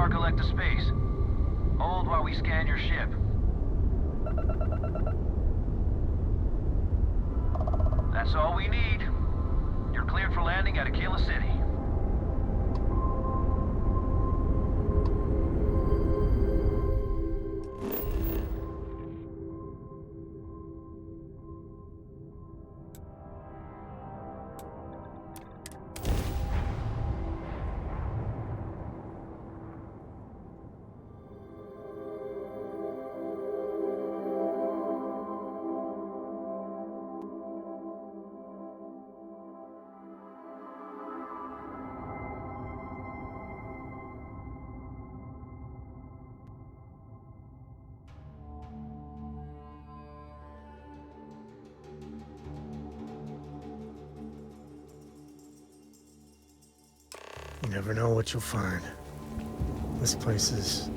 star collector space. Hold while we scan your ship. That's all we need. You're cleared for landing at Aquila City. You never know what you'll find. This place is...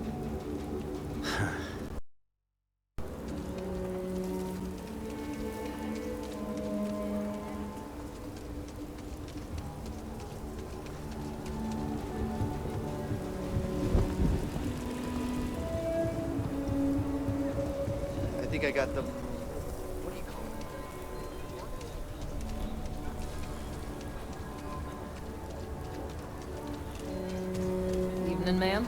I think I got the... What do you call it? Evening, ma'am.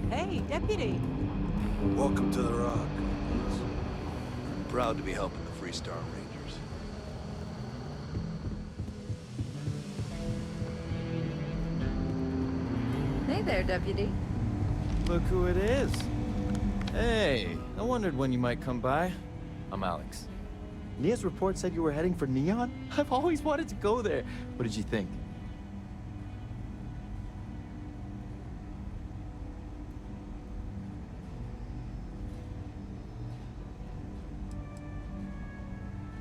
Hey, Deputy. Welcome to the Rock. I'm proud to be helping the Freestar Rangers. Hey there, Deputy. Look who it is. Hey, I wondered when you might come by. I'm Alex. Nia's report said you were heading for Neon? I've always wanted to go there. What did you think?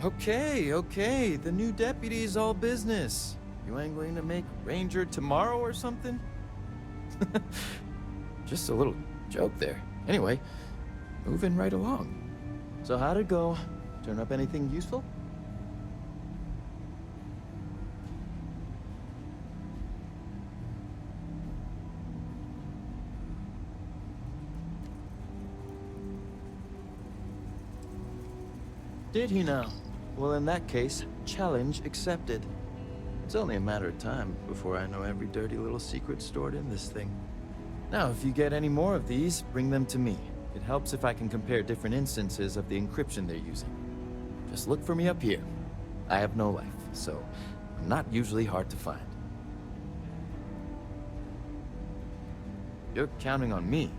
Okay, the new deputy's all business. You ain't going to make Ranger tomorrow or something? Just a little joke there. Anyway, moving right along. So how'd it go? Turn up anything useful? Did he now? Well, in that case, challenge accepted. It's only a matter of time before I know every dirty little secret stored in this thing. Now, if you get any more of these, bring them to me. It helps if I can compare different instances of the encryption they're using. Just look for me up here. I have no life, so I'm not usually hard to find. You're counting on me.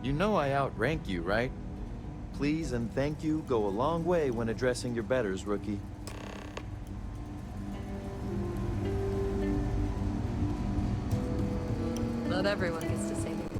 You know I outrank you, right? Please and thank you go a long way when addressing your betters, rookie. Not everyone gets to say that.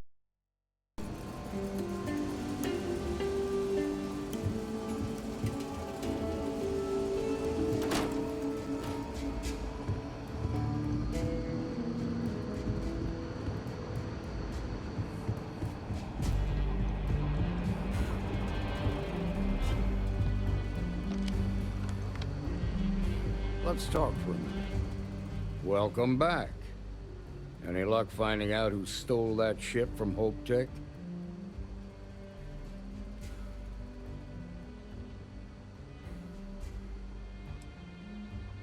Let's talk for a minute. Welcome back. Any luck finding out who stole that ship from Hope Tech?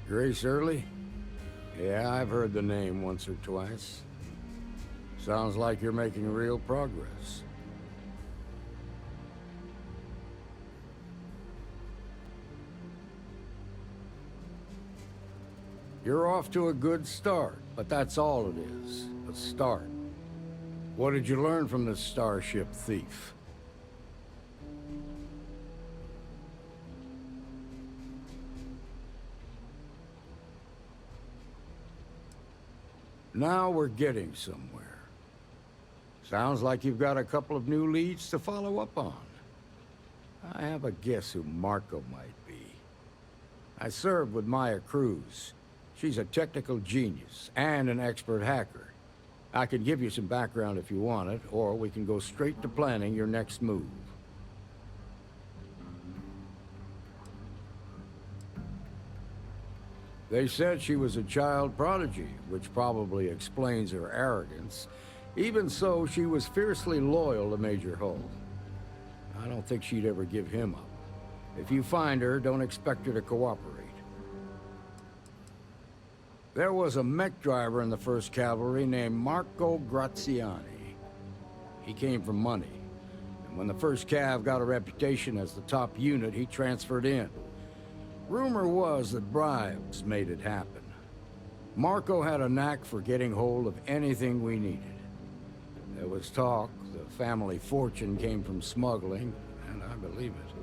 Grace Early? Yeah, I've heard the name once or twice. Sounds like you're making real progress. You're off to a good start, but that's all it is, a start. What did you learn from this starship thief? Now we're getting somewhere. Sounds like you've got a couple of new leads to follow up on. I have a guess who Marco might be. I served with Maya Cruz. She's a technical genius and an expert hacker. I can give you some background if you want it, or we can go straight to planning your next move. They said she was a child prodigy, which probably explains her arrogance. Even so, she was fiercely loyal to Major Hull. I don't think she'd ever give him up. If you find her, don't expect her to cooperate. There was a mech driver in the 1st Cavalry named Marco Graziani. He came from money, and when the 1st Cav got a reputation as the top unit, he transferred in. Rumor was that bribes made it happen. Marco had a knack for getting hold of anything we needed. There was talk the family fortune came from smuggling, and I believe it.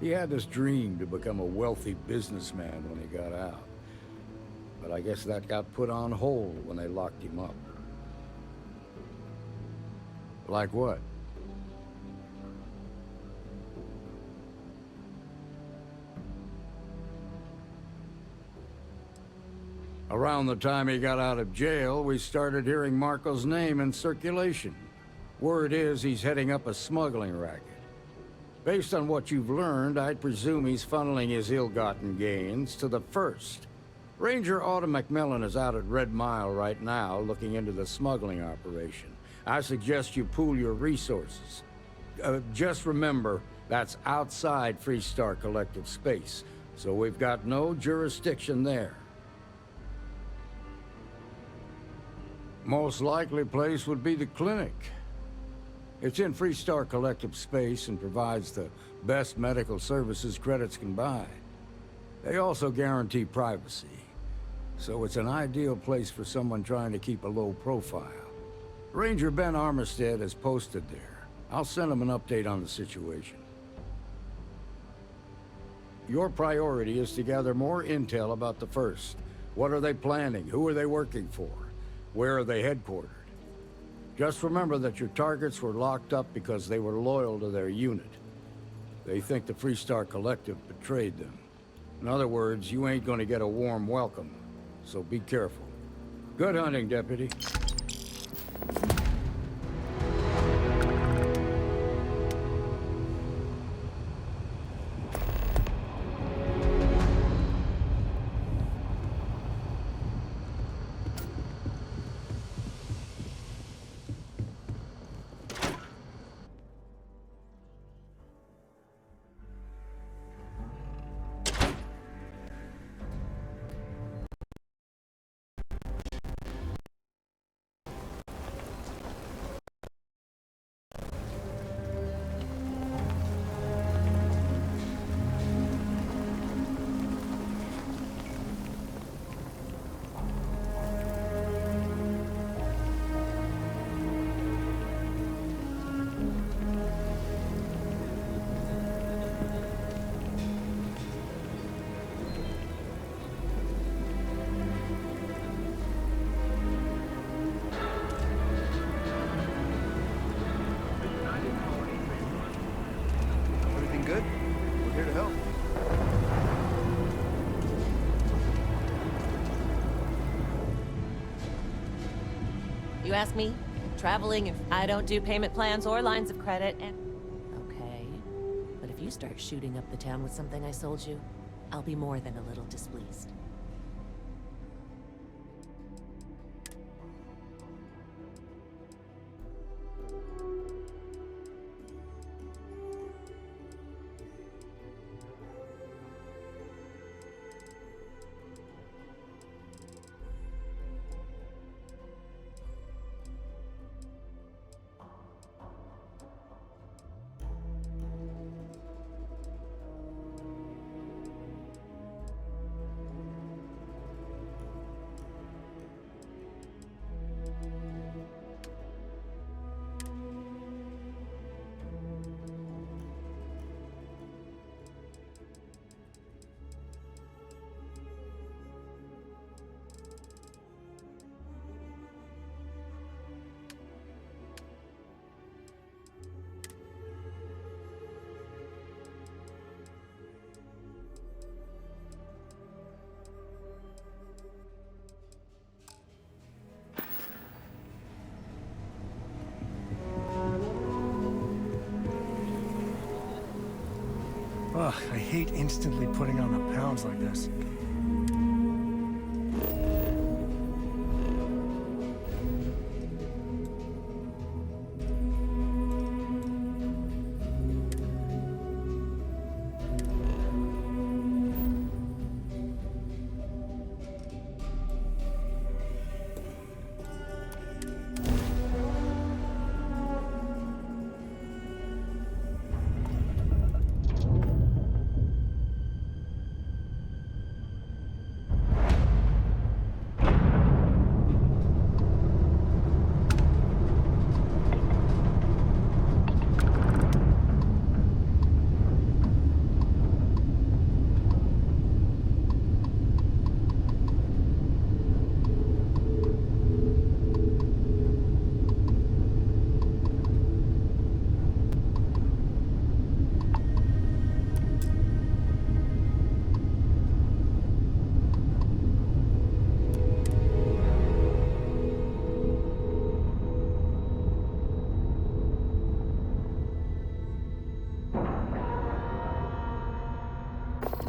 He had this dream to become a wealthy businessman when he got out. But I guess that got put on hold when they locked him up. Like what? Around the time he got out of jail, we started hearing Marco's name in circulation. Word is he's heading up a smuggling racket. Based on what you've learned, I'd presume he's funneling his ill-gotten gains to the 1st. Ranger Autumn McMillan is out at Red Mile right now, looking into the smuggling operation. I suggest you pool your resources. Just remember, that's outside Freestar Collective space, so we've got no jurisdiction there. Most likely place would be the clinic. It's in Freestar Collective space and provides the best medical services credits can buy. They also guarantee privacy, so it's an ideal place for someone trying to keep a low profile. Ranger Ben Armistead is posted there. I'll send him an update on the situation. Your priority is to gather more intel about the 1st. What are they planning? Who are they working for? Where are they headquartered? Just remember that your targets were locked up because they were loyal to their unit. They think the Freestar Collective betrayed them. In other words, you ain't gonna get a warm welcome, so be careful. Good hunting, Deputy. Everything good? We're here to help. You ask me? Traveling if I don't do payment plans or lines of credit and... Okay. But if you start shooting up the town with something I sold you, I'll be more than a little displeased. Ugh, I hate instantly putting on the pounds like this.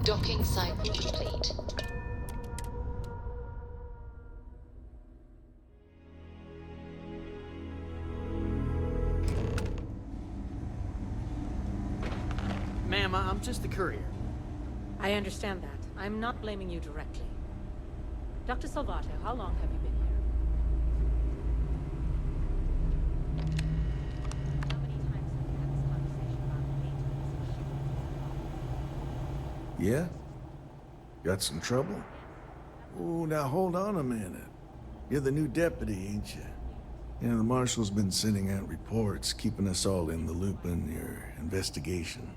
Docking cycle complete. Ma'am, I'm just the courier. I understand that. I'm not blaming you directly. Dr. Salvato, how long have you been here? How many times have you had this conversation about maintenance? Yeah? Got some trouble? Oh, now hold on a minute. You're the new deputy, ain't you? You know, the marshal's been sending out reports, keeping us all in the loop in your investigation.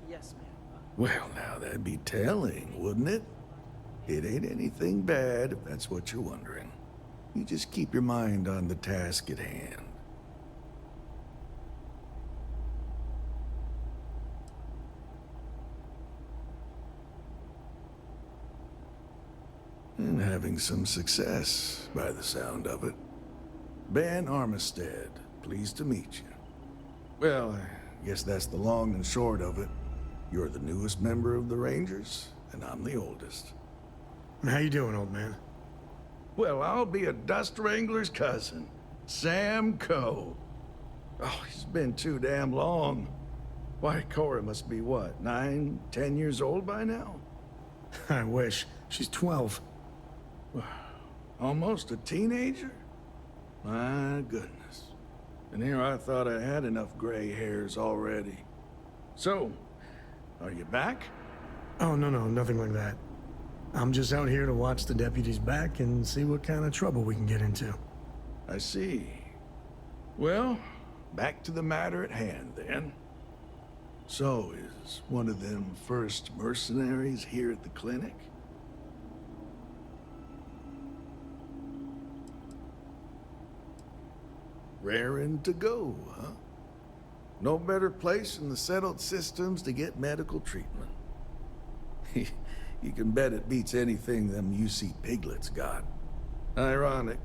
Yes, ma'am. Well, now that'd be telling, wouldn't it? It ain't anything bad, if that's what you're wondering. You just keep your mind on the task at hand. And having some success, by the sound of it. Ben Armistead, pleased to meet you. Well, I guess that's the long and short of it. You're the newest member of the Rangers, and I'm the oldest. How you doing, old man? Well, I'll be a dust wrangler's cousin, Sam Coe. Oh, he's been too damn long. Why, Cora must be what, 9, 10 years old by now? I wish. She's 12. Almost a teenager? My goodness. And here I thought I had enough gray hairs already. So, are you back? Oh, no, nothing like that. I'm just out here to watch the deputies back and see what kind of trouble we can get into. I see. Well, back to the matter at hand, then. So, is one of them first mercenaries here at the clinic? Raring to go, huh? No better place in the settled systems to get medical treatment. You can bet it beats anything them UC piglets got. Ironic,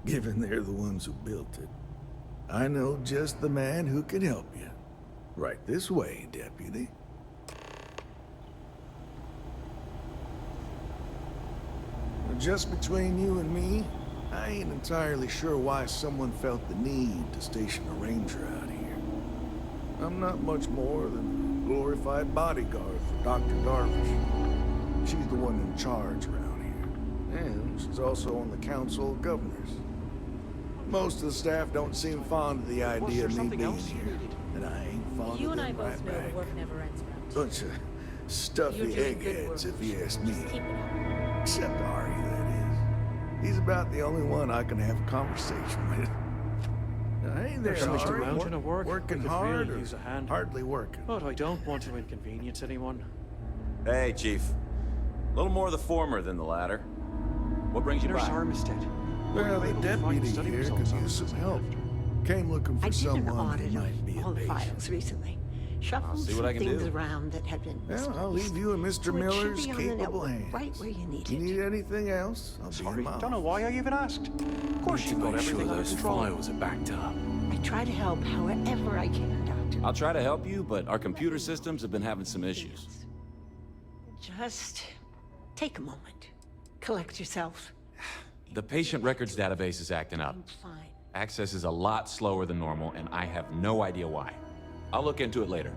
given they're the ones who built it. I know just the man who can help you. Right this way, deputy. Just between you and me, I ain't entirely sure why someone felt the need to station a ranger out here. I'm not much more than a glorified bodyguard for Dr. Darvish. She's the one in charge around here. And she's also on the Council of Governors. Most of the staff don't seem fond of the idea of me being here. And I ain't fond You of and them I both right know back. the work never ends around here. Bunch of stuffy You're doing good eggheads, work. if you ask me. Just keep it up. Except Ari, that is. He's about the only one I can have a conversation with. Hey there, There's Mr. Ari. Mountain at work. Working We could hard really or use a hand. hardly working? But I don't want to inconvenience anyone. Hey, Chief. A little more the former than the latter. What brings you Nurse back? Armistead. Well, the able to find deputy study here could results on use this some help. Came looking for I did an someone audit who might be of a all the patient. files recently. Shuffled see some what I can things do. around that had been Well, I'll misplaced. leave you in Mr. So it should Miller's be on the capable network, hands. right where you need You it. need anything else, I'll be Sorry, in my don't know why I even asked. Of course you've got everything under control. I try to help however I can, Doctor. I'll try to help you, but our computer systems have been having some issues. Just take a moment. Collect yourself. The patient records database is acting up. I'm fine. Access is a lot slower than normal, and I have no idea why. I'll look into it later.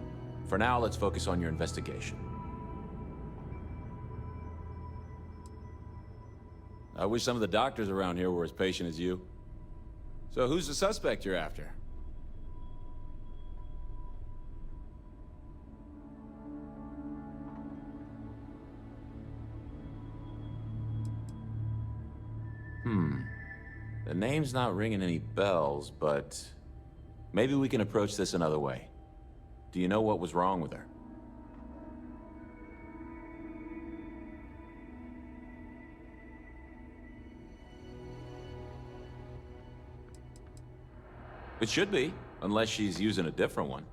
For now, let's focus on your investigation. I wish some of the doctors around here were as patient as you. So who's the suspect you're after? The name's not ringing any bells, but maybe we can approach this another way. Do you know what was wrong with her? It should be, unless she's using a different one.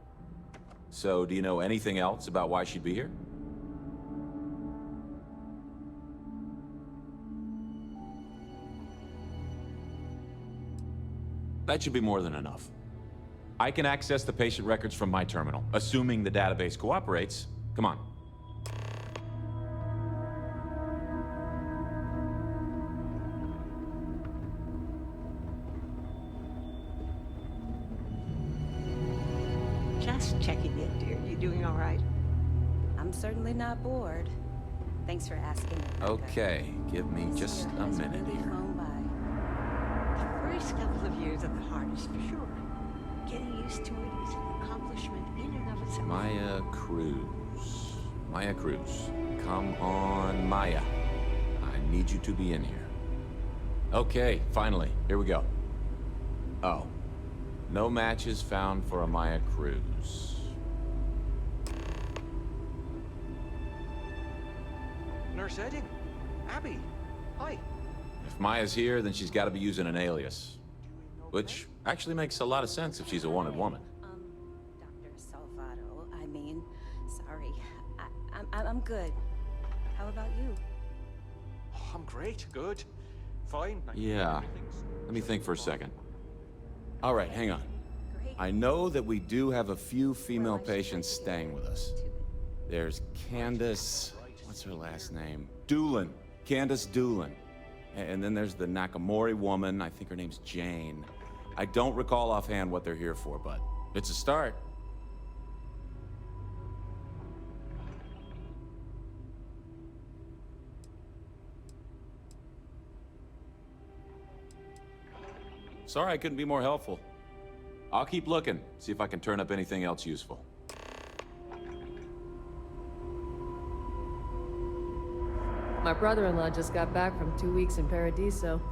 So, do you know anything else about why she'd be here? That should be more than enough. I can access the patient records from my terminal, assuming the database cooperates. Come on. Just checking in, dear. You doing all right? I'm certainly not bored. Thanks for asking. Okay, give me just a minute here. The first couple of years are the hardest, for sure. Getting used to it is an accomplishment in and of itself. Maya Cruz. Maya Cruz. Come on, Maya. I need you to be in here. Okay, finally. Here we go. Oh. No matches found for a Maya Cruz. Nurse Edding. Abby. Hi. If Maya's here, then she's got to be using an alias. Which actually makes a lot of sense if she's a wanted woman. Dr. Salvato, I mean, sorry. I'm good. How about you? Oh, I'm great. Good. Fine. Yeah. Let me think for a second. All right, hang on. I know that we do have a few female patients staying with us. There's Candace... What's her last name? Doolin. Candace Doolin. And then there's the Nakamori woman. I think her name's Jane. I don't recall offhand what they're here for, but it's a start. Sorry I couldn't be more helpful. I'll keep looking, see if I can turn up anything else useful. My brother-in-law just got back from 2 weeks in Paradiso.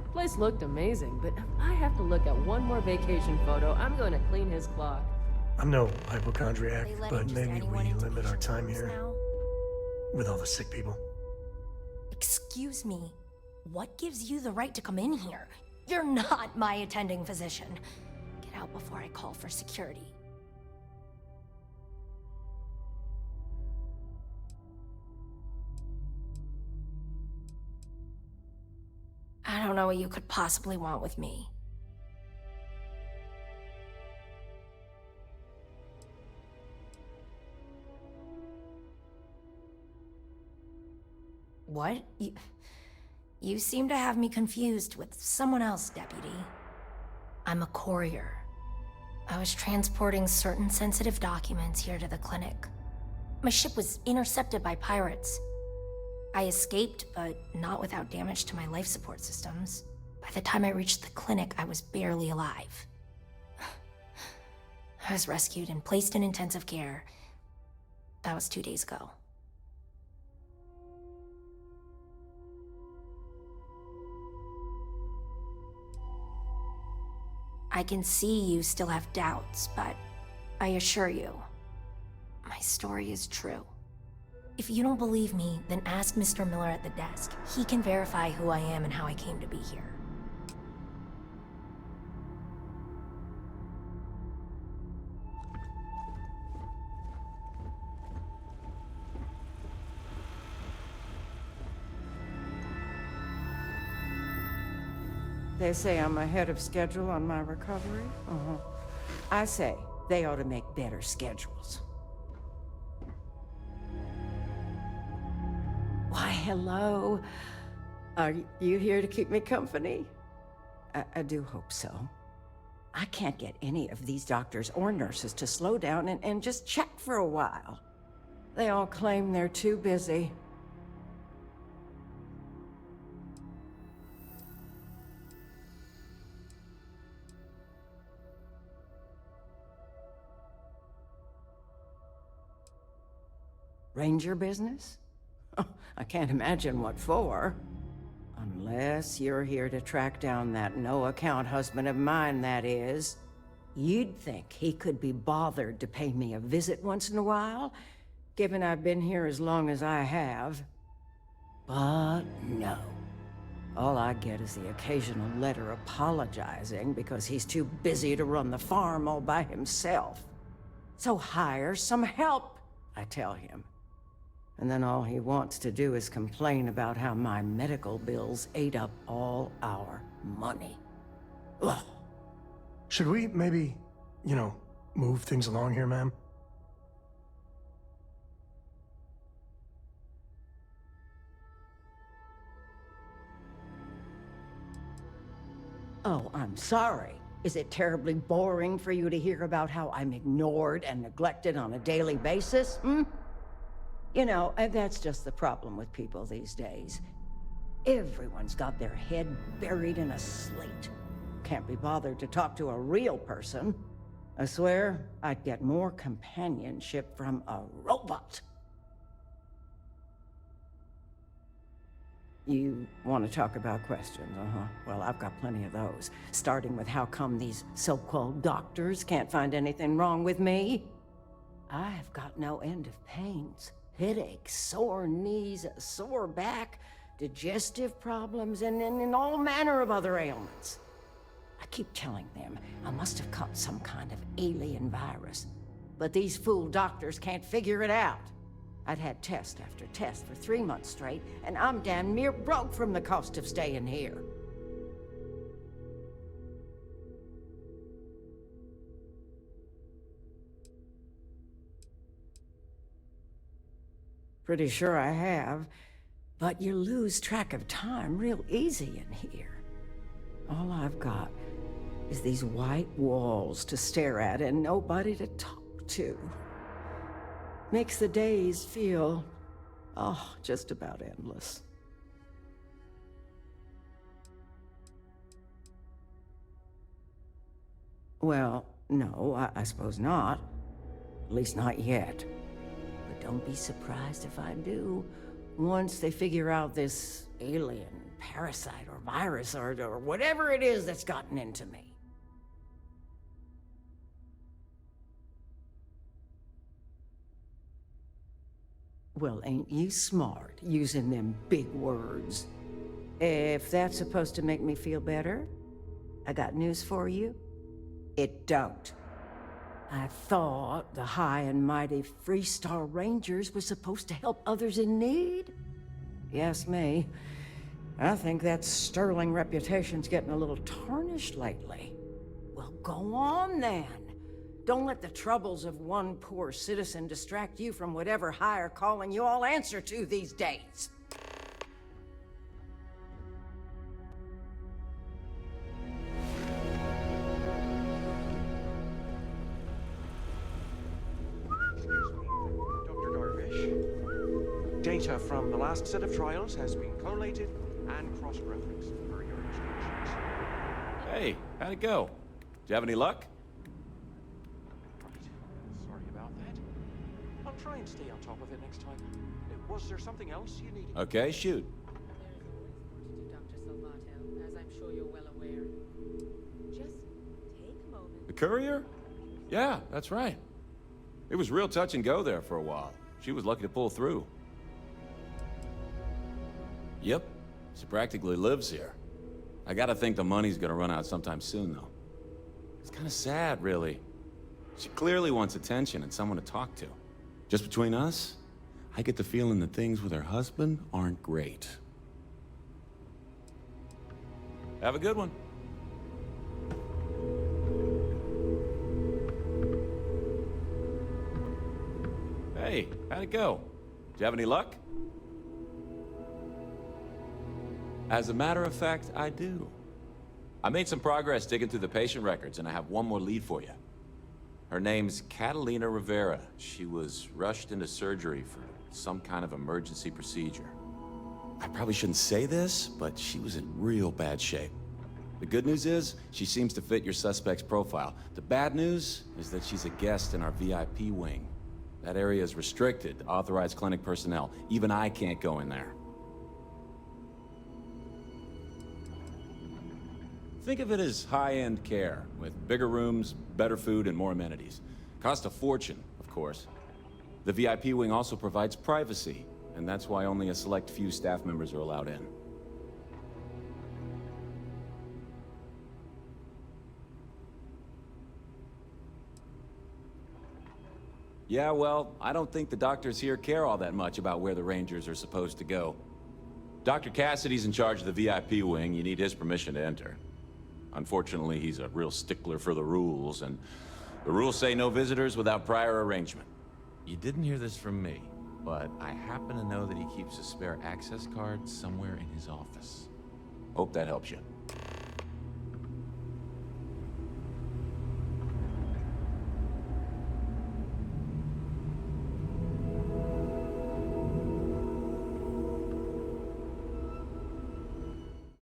The place looked amazing, but if I have to look at one more vacation photo, I'm going to clean his clock. I'm no hypochondriac, but maybe we limit our time here with all the sick people. Excuse me, what gives you the right to come in here? You're not my attending physician. Get out before I call for security. I don't know what you could possibly want with me. What? You seem to have me confused with someone else, Deputy. I'm a courier. I was transporting certain sensitive documents here to the clinic. My ship was intercepted by pirates. I escaped, but not without damage to my life support systems. By the time I reached the clinic, I was barely alive. I was rescued and placed in intensive care. That was 2 days ago. I can see you still have doubts, but I assure you, my story is true. If you don't believe me, then ask Mr. Miller at the desk. He can verify who I am and how I came to be here. They say I'm ahead of schedule on my recovery? I say they ought to make better schedules. Why, hello. Are you here to keep me company? I do hope so. I can't get any of these doctors or nurses to slow down and just chat for a while. They all claim they're too busy. Ranger business? I can't imagine what for. Unless you're here to track down that no-account husband of mine, that is. You'd think he could be bothered to pay me a visit once in a while, given I've been here as long as I have. But no. All I get is the occasional letter apologizing because he's too busy to run the farm all by himself. So hire some help, I tell him. And then all he wants to do is complain about how my medical bills ate up all our money. Ugh. Should we maybe, move things along here, ma'am? Oh, I'm sorry. Is it terribly boring for you to hear about how I'm ignored and neglected on a daily basis, and that's just the problem with people these days. Everyone's got their head buried in a slate. Can't be bothered to talk to a real person. I swear, I'd get more companionship from a robot. You want to talk about questions, Well, I've got plenty of those. Starting with how come these so-called doctors can't find anything wrong with me? I've got no end of pains. Headaches, sore knees, a sore back, digestive problems, and all manner of other ailments. I keep telling them I must have caught some kind of alien virus, but these fool doctors can't figure it out. I'd had test after test for 3 months straight, and I'm damn near broke from the cost of staying here. Pretty sure I have, but you lose track of time real easy in here. All I've got is these white walls to stare at and nobody to talk to. Makes the days feel, just about endless. Well, no, I suppose not. At least not yet. But don't be surprised if I do. Once they figure out this alien, parasite, or virus, or whatever it is that's gotten into me. Well, ain't you smart, using them big words? If that's supposed to make me feel better, I got news for you. It don't. I thought the high and mighty Freestar Rangers were supposed to help others in need. Yes, me. I think that sterling reputation's getting a little tarnished lately. Well, go on then. Don't let the troubles of one poor citizen distract you from whatever higher calling you all answer to these days. Dr. Darvish. Data from the last set of trials has been collated and cross-referenced per your instructions. Hey, how'd it go? Did you have any luck? Sorry about that. I'll try and stay on top of it next time. Was there something else you needed? Okay, shoot. Dr. Salvato, as I'm sure you're well aware. Just take a moment. The courier? Yeah, that's right. It was real touch and go there for a while. She was lucky to pull through. Yep, she practically lives here. I gotta think the money's gonna run out sometime soon, though. It's kinda sad, really. She clearly wants attention and someone to talk to. Just between us, I get the feeling that things with her husband aren't great. Have a good one. How'd it go? Did you have any luck? As a matter of fact, I do. I made some progress digging through the patient records, and I have one more lead for you. Her name's Catalina Rivera. She was rushed into surgery for some kind of emergency procedure. I probably shouldn't say this, but she was in real bad shape. The good news is, she seems to fit your suspect's profile. The bad news is that she's a guest in our VIP wing. That area is restricted to authorized clinic personnel. Even I can't go in there. Think of it as high-end care, with bigger rooms, better food, and more amenities. Cost a fortune, of course. The VIP wing also provides privacy, and that's why only a select few staff members are allowed in. Yeah, well, I don't think the doctors here care all that much about where the Rangers are supposed to go. Dr. Cassidy's in charge of the VIP wing. You need his permission to enter. Unfortunately, he's a real stickler for the rules, and the rules say no visitors without prior arrangement. You didn't hear this from me, but I happen to know that he keeps a spare access card somewhere in his office. Hope that helps you.